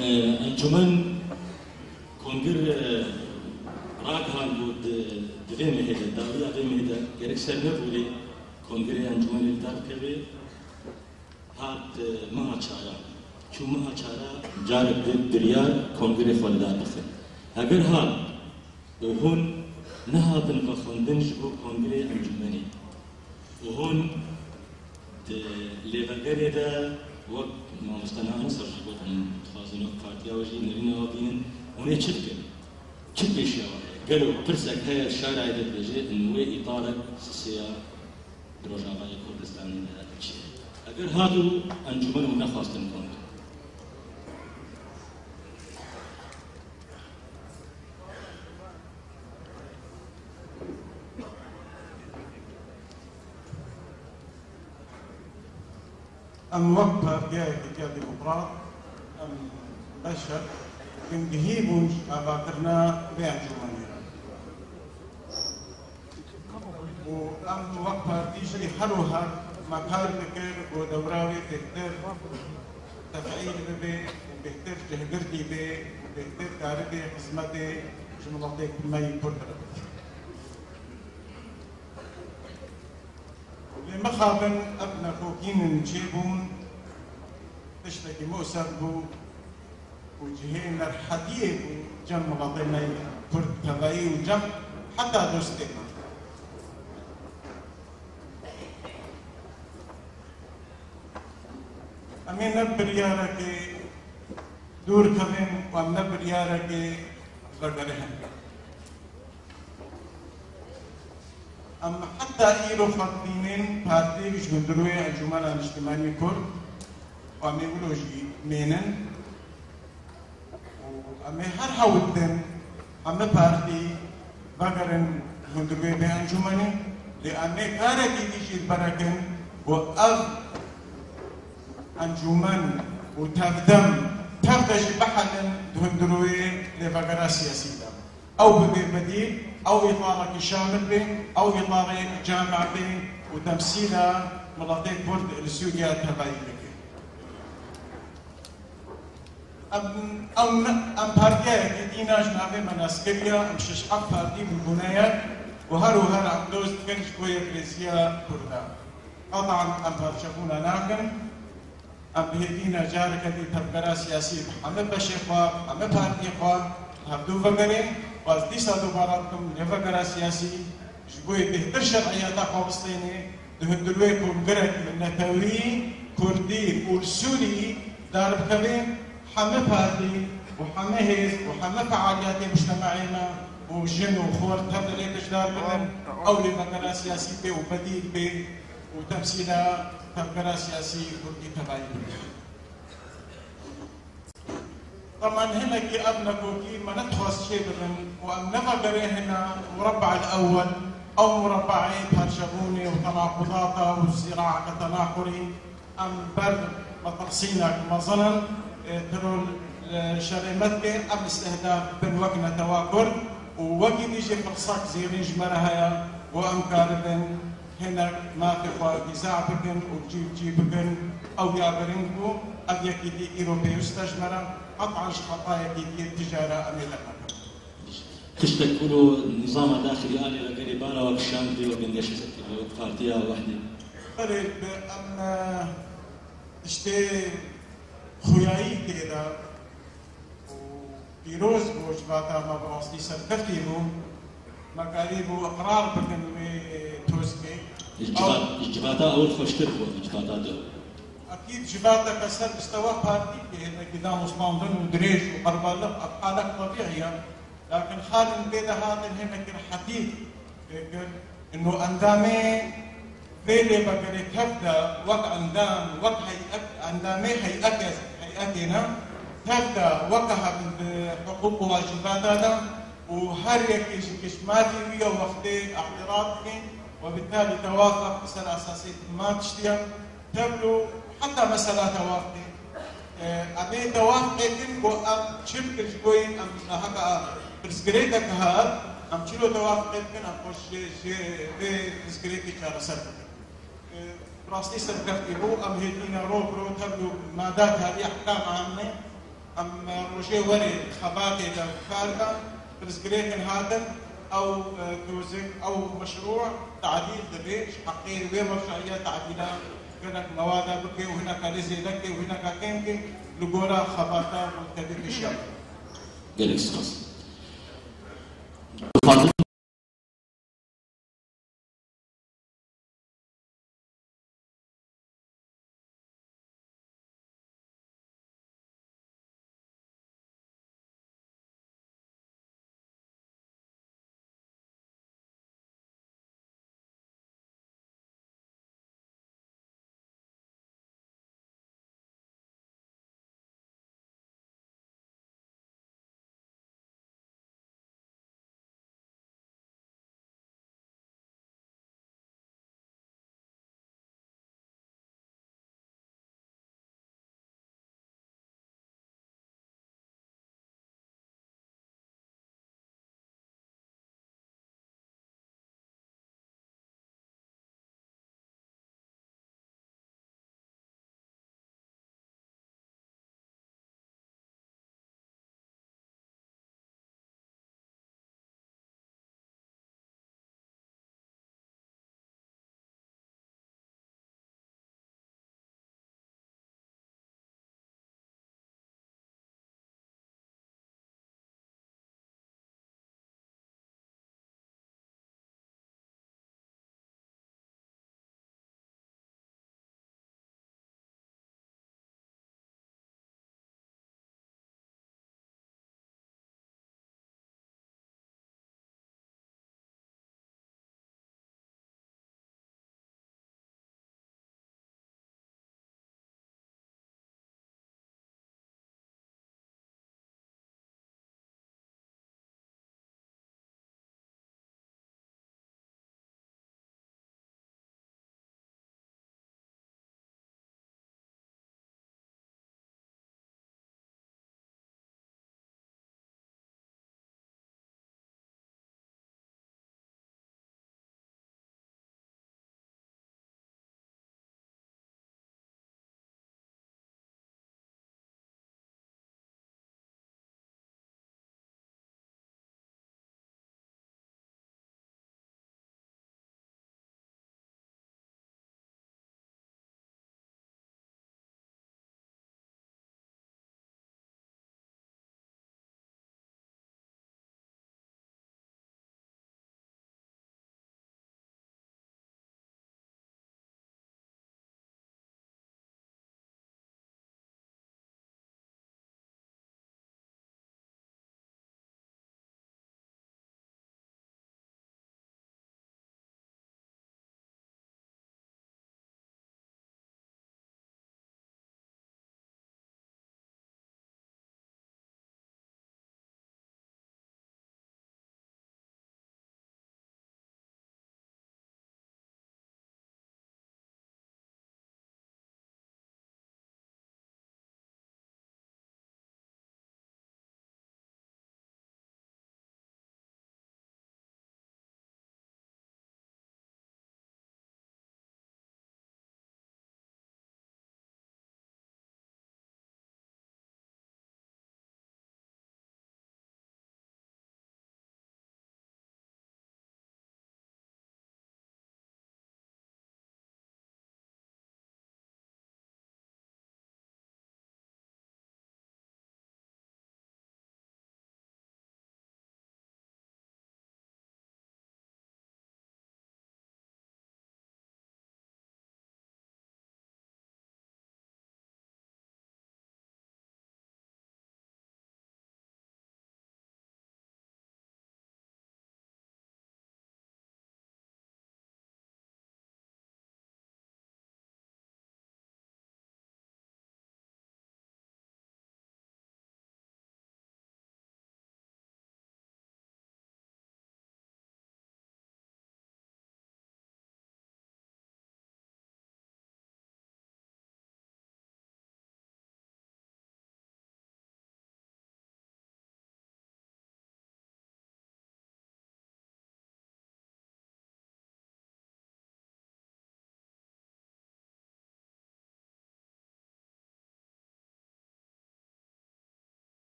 انجمن کنگر راک هان بود دوی مهده داوری دوی مهده گرک سر نبودی کنگری انجمن الدار کبی هات ماه چارا چو ماه چارا جارب دریار کنگری خالدار بخن اگر هات وهون نهاتن بخوندن شبو کنگری انجمنی وهون لبگری دا وقت ما مستناهن سر شبو تخازن وقت فارتیا وجی نرین وابین ونه چه بکن چه بیشی قالوا برسك هي الشارع اللي بيجي انه اطارك سيا بروجاغا كردستان اگر هادو انجمن ونخواستن كون ام وقت جاي ديمقراط ام بشر من جهيبوش أباكرنا بأنجمنيا وأم وقفة تيجي حلوها مكار بكر ودوراوي تقدر تفعيل بي وبيقدر جهدرتي بي وبيقدر كاربي خدمتي شنو بعطيك ما يقدر لما خابن أبنا فوقين نجيبون تشتكي مؤسف بو وجهين الحديث جم غضينا كرد تبعي وجم حتى دوستنا أمين نبريارك دور كمين وأم نبريارك بردرهم أم حتى إيرو فاطمين بارتيش قدروي الجمال الاجتماعي كرد وأم يقولوا جي مينن أمي هر حاولتن أمي بارتي بقرن هندوي بأنجمني لأني كارتي تيجي بركن وأب أنجمن وتقدم تقدش بحلن هندوي لبقرة سياسية أو بديل أو إطارة شامل به أو إطارة جامع به وتمثيلها مناطق برد السوريا تبعية ام بارتيا كدينا جنابي مناسكريا ام ششحق بارتي من بنايات وهر عبدوز تكن شوية بريسيا كردا قطعا ام بارشفونا ناكن ام بهدينا جارك دي تبقرا سياسي ام بشيخوا ام بارتي خوا هبدو فقرين واز دي سادو باراتكم لفقرا سياسي شوية بهتر شرعياتا خوبستيني دهندلويكم قرد من نتاوي كردي والسوري دارب كبين حمى بارتي وحمى هيز وحمى فعاليات مجتمعنا وجن وخور تبدا لي تجدار منن او لمكان سياسي بي وبديل بي وتمثيلها تبقى سياسي كردي تبعي. طبعا هنا كي ابنا كوكي ما ندخل شيء من وام نفقر هنا مربع الاول او مربعي بهرشبوني وتناقضاته والزراعه كتناقري ام بر مطرسينك ما ظنن ترون شريمتك ام استهداف بن وقنا تواكل ووقت يجي فرصك زيرين جمرها وام كاربن هنا ما في خواجزاع بكن وجيب بكن او يابرنكو اب يكيدي اوروبي يستجمر قطعا خطايا كيدي التجاره امريكا تشتكلوا نظام داخلي آلي لقريبانا والشام دي وقنديش بارتيا وحدي قريب ام اشتي خوياي كده وبيروز بوجباتا ما بوصلي سركفتي بو مقاريبو اقرار بكن توزكي جباتا اول خوشتر بو جباتا دو اكيد جباتا كسر مستوى بارتي كده قدام عثمان ودريج وقربالق ابحالك طبيعيه لكن خالد بيدا هذا هنا كان حديث انه اندامي فيلي بقري تبدا وقع اندام وقع اندامي هيئتنا تبدا وقعها من حقوق وواجبات هذا وهر كشماتي ويا وقتي اعتراضك وبالتالي توافق مسألة أساسية ما تشتيا تبدو حتى مسألة توافقي أبي توافقي كن أم شبك شوين أم هكا برسكريتك هاد أم شلو توافقي كن أم خوش برسكريتي كارسل راستي سرقفتي هو أم هيدينا رو تبدو مادات هذه أحكام عامة أم روجي وري خباتي دا خارجة برزقريكن هذا أو توزيع أو مشروع تعديل دريش حقيقي ومرجعية تعديلات هناك مواد بكي وهناك لزي لكي وهناك كيمكي لقورا خباتا والتدريب الشاب.